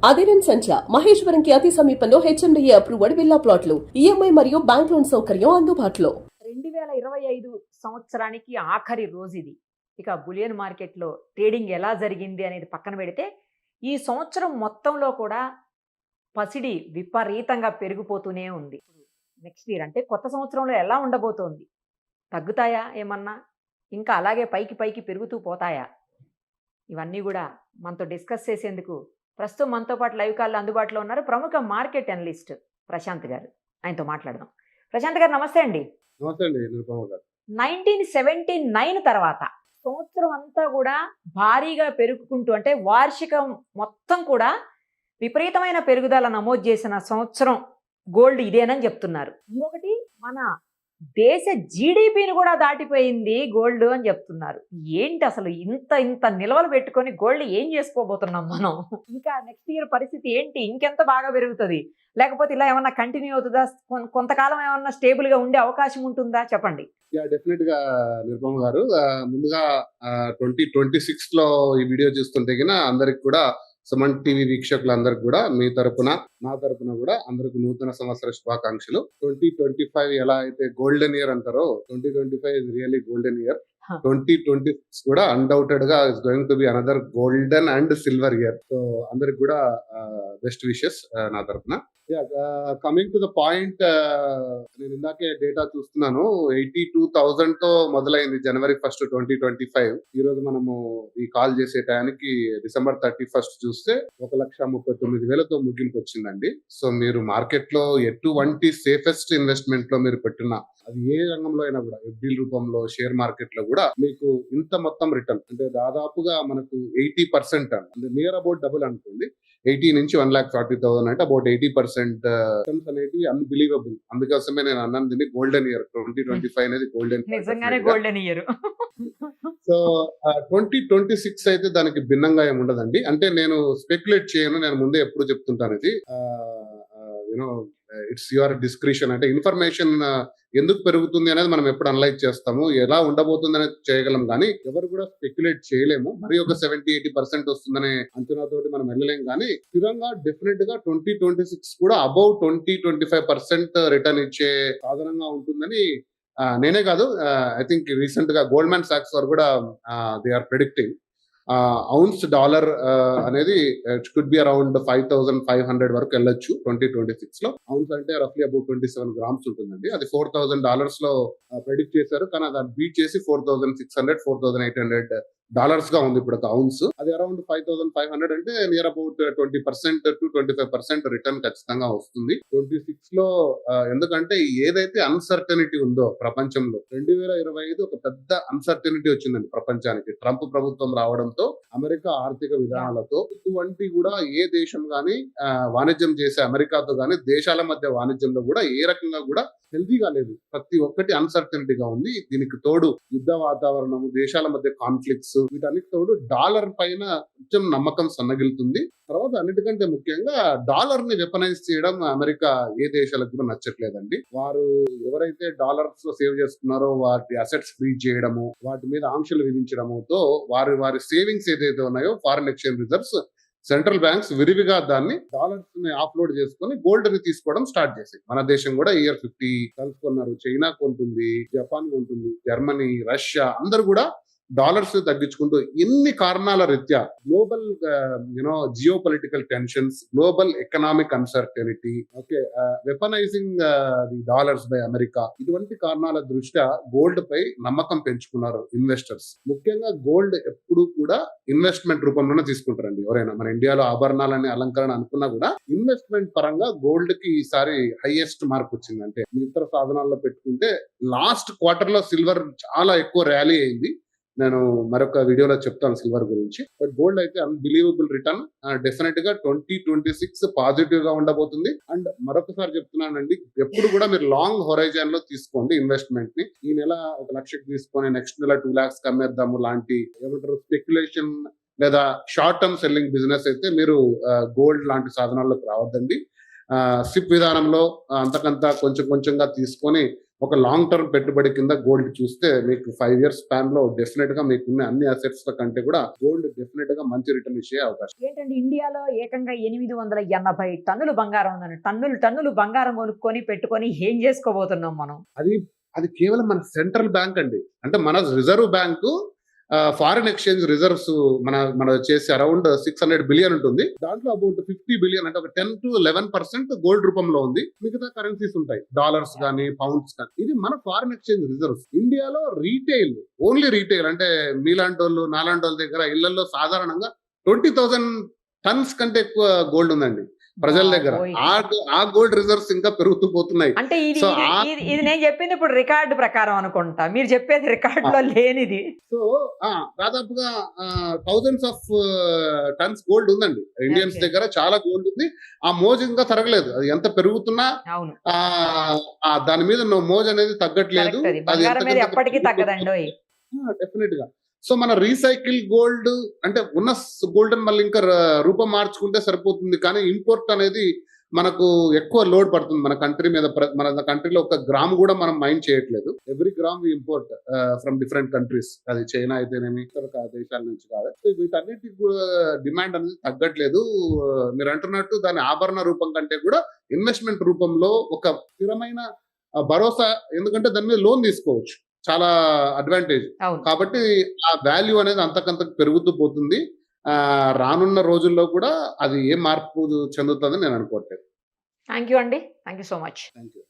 అదిరన్ సంచ మహేశ్వరంకి అతి సమీపంలో HMDA approved villa ప్లాట్లు ఈఎంఐ మరియు బ్యాంక్ లోన్ సౌకర్యం అందుబాటులో. 2025 సంవత్సరానికి ఆఖరి రోజు ఇది. ఇక బులియన్ మార్కెట్లో ట్రేడింగ్ ఎలా జరిగింది అనేది పక్కన పెడితే ఈ సంవత్సరం మొత్తంలో కూడా పసిడి విపరీతంగా పెరిగిపోతూనే ఉంది. నెక్స్ట్ ఇయర్ అంటే కొత్త సంవత్సరంలో ఎలా ఉండబోతోంది? తగ్గుతాయా ఏమన్నా? ఇంకా అలాగే పైకి పైకి పెరుగుతూ పోతాయా? ఇవన్నీ కూడా మనతో డిస్కస్ చేసేందుకు ప్రస్తుతం మనతో పాటు లైవ్ కాల్లో అందుబాటులో ఉన్నారు ప్రముఖ మార్కెట్ అనలిస్ట్ ప్రశాంత్ గారు. ఆయనతో మాట్లాడదాం. ప్రశాంత్ గారు నమస్తే అండి. నమస్తే అండి నిరుపమ గారు. 1979 తర్వాత సంవత్సరం అంతా కూడా భారీగా పెరుగుకుంటూ అంటే వార్షికం మొత్తం కూడా విపరీతమైన పెరుగుదల నమోదు చేసిన సంవత్సరం గోల్డ్ ఇదేనని చెప్తున్నారు. ఇంకొకటి మన దేశ జీడిపిని కూడా దాటిపోయింది గోల్డ్ అని చెప్తున్నారు. ఏంటి అసలు ఇంత ఇంత నిల్వలు పెట్టుకొని గోల్డ్ ఏం చేసుకోబోతున్నాం మనం? ఇంకా నెక్స్ట్ ఇయర్ పరిస్థితి ఏంటి? ఇంకెంత బాగా పెరుగుతుంది? లేకపోతే ఇలా ఏమన్నా కంటిన్యూ అవుతుందా? కొంతకాలం ఏమన్నా స్టేబుల్ గా ఉండే అవకాశం ఉంటుందా? చెప్పండి. డెఫినెట్ గా నిరుపమ గారు, ముందుగా 2026 లో ఈ వీడియో చూస్తుంటే గిన అందరికి కూడా సుమన్ టీవీ వీక్షకులందరికి కూడా మీ తరపున నా తరపున కూడా అందరికి నూతన సంవత్సర శుభాకాంక్షలు. 2025 ఎలా అయితే గోల్డెన్ ఇయర్ అంటారో 2025 ఇస్ రియల్లీ గోల్డెన్ ఇయర్. 2026 కూడా అన్డౌటెడ్ గా is going to be another golden and silver year. So అందరికి కూడా బెస్ట్ విషెస్ నా తరపున. కమింగ్ టు ద పాయింట్, నేను ఇందాకే డేటా చూస్తున్నాను. 82,000 తో మొదలైంది జనవరి 1, 2025. ఈ రోజు మనము ఈ కాల్ చేసే టైంకి December 31 చూస్తే 1,39,000తో ముగింపు వచ్చిందండి. సో మీరు మార్కెట్ లో ఎటువంటి సేఫెస్ట్ ఇన్వెస్ట్మెంట్ లో మీరు పెట్టినా, అది ఏ రంగంలో అయినా కూడా, ఎఫ్డీ రూపంలో, షేర్ మార్కెట్ లో కూడా మీకు ఇంత మొత్తం రిటర్న్ అంటే దాదాపుగా మనకు 80% అంటే నియర్ అబౌట్ డబుల్ అనుకోండి. 80 నుంచి 1,40,000 అంటే అబౌట్ 80% రిటర్న్స్ అనేవి అన్బిలీవబుల్. అందుకోసమే నేను అన్నాను దీన్ని గోల్డెన్ ఇయర్. 2025 అనేది గోల్డెన్ ఇయర్. సో 2026 అయితే దానికి భిన్నంగా ఏమి ఉండదండి. అంటే నేను స్పెక్యులేట్ చేయను, నేను ముందే ఎప్పుడు చెప్తుంటాను ఇది. You know it's your discretion. అంటే ఇన్ఫర్మేషన్ ఎందుకు పెరుగుతుంది అనేది మనం ఎప్పుడు అనలైజ్ చేస్తాము, ఎలా ఉండబోతుంది అనేది చేయగలం, కానీ ఎవరు కూడా స్పెక్యులేట్ చేయలేము. మరి ఒక 70-80% వస్తుందనే అంచనాతోటి మనం వెళ్ళలేం. కానీ స్థిరంగా డెఫినెట్ గా 2026 కూడా అబౌవ్ 20-25% రిటర్న్ ఇచ్చే సాధనంగా ఉంటుందని నేనే కాదు, ఐ థింక్ రీసెంట్ గా గోల్డ్మాన్ సాక్స్ వారు కూడా they are predicting. Ounce dollar అనేది ఇట్ కుడ్ బి అరౌండ్ 5,500 వరకు వెళ్ళొచ్చు 2026 లో. ఔన్స్ అంటే రఫ్లీ అబౌట్ 27 గ్రామ్స్ ఉంటుందండి. అది $4,000 లో ప్రెడిక్ట్ చేశారు, కానీ దాన్ని బీట్ చేసి $4,600, $4,800 గా ఉంది ఇప్పుడు ఒక ఔన్స్. అది అరౌండ్ 5,500 అంటే నియర్ అబౌట్ 20% to 25% రిటర్న్ ఖచ్చితంగా వస్తుంది 26 లో. ఎందుకంటే ఏదైతే అన్సర్టనిటీ ఉందో ప్రపంచంలో, 2025 ఒక పెద్ద అన్సర్టనిటీ వచ్చిందండి ప్రపంచానికి. ట్రంప్ ప్రభుత్వం రావడంతో, అమెరికా ఆర్థిక విధానాలతో, ఇటువంటి కూడా ఏ దేశం గాని వాణిజ్యం చేసే అమెరికాతో గాని దేశాల మధ్య వాణిజ్యంలో కూడా ఏ రకంగా కూడా హెల్తీగా లేదు. ప్రతి ఒక్కటి అన్సర్టనిటీగా ఉంది. దీనికి తోడు యుద్ధ వాతావరణం, దేశాల మధ్య కాన్ఫ్లిక్ట్స్, వీటన్నిటి తోడు డాలర్ పైన కొంచెం నమ్మకం సన్నగిలుతుంది. తర్వాత అన్నిటికంటే ముఖ్యంగా డాలర్ ని వెపనైజ్ చేయడం అమెరికా ఏ దేశాలకు కూడా నచ్చట్లేదండి. వారు ఎవరైతే డాలర్స్ లో సేవ్ చేసుకున్నారో వాటి అసెట్స్ ఫ్రీజ్ చేయడము, వాటి మీద ఆంక్షలు విధించడముతో వారి సేవింగ్స్ ఏదైతే ఉన్నాయో foreign exchange reserves, central banks విరివిగా దాన్ని డాలర్స్ ని ఆఫ్లోడ్ చేసుకుని గోల్డ్ ని తీసుకోవడం స్టార్ట్ చేసి, మన దేశం కూడా ఇయర్ 50 టన్స్ కొన్నారు. చైనా కొంటుంది, జపాన్ కొంటుంది, జర్మనీ, రష్యా అందరు కూడా డాలర్స్ తగ్గించుకుంటూ ఎన్ని కారణాల రీత్యా global geo political tensions, global economic uncertainty, okay, weaponising the dollars by America, ఇటువంటి కారణాల దృష్ట్యా గోల్డ్ పై నమ్మకం పెంచుకున్నారు ఇన్వెస్టర్స్. ముఖ్యంగా గోల్డ్ ఎప్పుడు కూడా ఇన్వెస్ట్మెంట్ రూపంలోనే తీసుకుంటారండి ఎవరైనా. మన ఇండియాలో ఆభరణాలని అలంకరణ అనుకున్నా కూడా ఇన్వెస్ట్మెంట్ పరంగా గోల్డ్ కి ఈసారి హైయెస్ట్ మార్క్ వచ్చింది. అంటే ఇతర సాధనాల్లో పెట్టుకుంటే లాస్ట్ క్వార్టర్ లో సిల్వర్ చాలా ఎక్కువ ర్యాలీ అయింది. నేను మరొక వీడియోలో చెప్తాను సిల్వర్ గురించి. బట్ గోల్డ్ అయితే అన్బిలీవబుల్ రిటర్న్. డెఫినెట్ గా 2026 పాజిటివ్ గా ఉండబోతుంది. అండ్ మరొకసారి చెప్తున్నానండి, ఎప్పుడు కూడా మీరు లాంగ్ హొరైజన్ లో తీసుకోండి ఇన్వెస్ట్మెంట్ ని. ఈ నెల 1,00,000 తీసుకొని నెక్స్ట్ నెల 2 lakhs అమ్మేద్దాము లాంటి ఏమంటారు స్పెక్యులేషన్ లేదా షార్ట్ టర్మ్ సెల్లింగ్ బిజినెస్ అయితే మీరు గోల్డ్ లాంటి సాధనాల్లోకి రావద్దండి. సిప్ విధానంలో అంతకంతా కొంచెంగా తీసుకొని ఒక లాంగ్ టర్మ్ పెట్టుబడి కింద గోల్డ్ చూస్తే మీకు 5 years స్పాన్ లో డెఫినెట్ గా మీకున్న అన్ని అసెట్స్ కంటే కూడా గోల్డ్ డెఫినెట్ గా మంచి రిటర్న్ ఇచ్చే అవకాశం. ఏంటంటే ఇండియాలో ఏకంగా 880 టన్నులు బంగారం ఉందండి. టన్నులు బంగారం కొనుక్కొని పెట్టుకొని ఏం చేసుకోబోతున్నాం మనం? అది కేవలం మన సెంట్రల్ బ్యాంక్ అండి. అంటే మన reserve bank foreign exchange reserves మన వచ్చేసి అరౌండ్ 600 బిలియన్ ఉంటుంది. దాంట్లో అబౌట్ 50 బిలియన్ అంటే ఒక 10 to 11% గోల్డ్ రూపంలో ఉంది. మిగతా కరెన్సీస్ ఉంటాయి, డాలర్స్ కానీ పౌండ్స్ కానీ. ఇది మన ఫారిన్ ఎక్స్చేంజ్ రిజర్వ్స్. ఇండియాలో రీటైల్, ఓన్లీ రీటైల్ అంటే మీలాంటి వాళ్ళు నాలాంటి వాళ్ళ దగ్గర ఇళ్లలో సాధారణంగా 20,000 టన్స్ కంటే ఎక్కువ గోల్డ్ ఉందండి ప్రజల దగ్గర. ఆ గోల్డ్ రిజర్వ్స్ ఇంకా పెరుగుతూ పోతున్నాయి. అంటే ఇది సో ఇది నేను చెప్పింది ఇప్పుడు రికార్డు ప్రకారం అనుకుంటా, మీరు చెప్పేది రికార్డులో లేనిది. సో దాదాపుగా థౌజండ్స్ ఆఫ్ టన్స్ గోల్డ్ ఉందండి ఇండియన్స్ Okay. దగ్గర. చాలా గోల్డ్ ఉంది. ఆ మోజు ఇంకా తరగలేదు. అది ఎంత పెరుగుతున్నా అవును, దాని మీద మోజు అనేది తగ్గట్లేదు. Correct అది. బంగారం మీద ఎప్పటికీ తగ్గదండి. డెఫినెట్ గా. సో మన రీసైకిల్ గోల్డ్ అంటే ఉన్న గోల్డ్ మళ్ళీ ఇంకా రూపం మార్చుకుంటే సరిపోతుంది. కానీ ఇంపోర్ట్ అనేది మనకు ఎక్కువ లోడ్ పడుతుంది మన కంట్రీ మీద. మన కంట్రీలో ఒక గ్రామ్ కూడా మనం మైండ్ చేయట్లేదు. Every gram import from different countries. అది చైనా అయితేనేమి ఇతర దేశాల నుంచి కాదు. సో వీటన్నిటికి డిమాండ్ అనేది తగ్గట్లేదు. మీరు అంటున్నట్టు దాని ఆభరణ రూపం కంటే కూడా ఇన్వెస్ట్మెంట్ రూపంలో ఒక స్థిరమైన భరోసా, ఎందుకంటే దాని మీద లోన్ తీసుకోవచ్చు, చాలా అడ్వాంటేజ్. అవును. కాబట్టి ఆ వాల్యూ అనేది అంతకంతకు పెరుగుతూ పోతుంది. రానున్న రోజుల్లో కూడా అది ఏ మార్పు చెందుతుందని నేను అనుకోవట్లేదు. థ్యాంక్ యూ అండి, thank you so much. Thank you.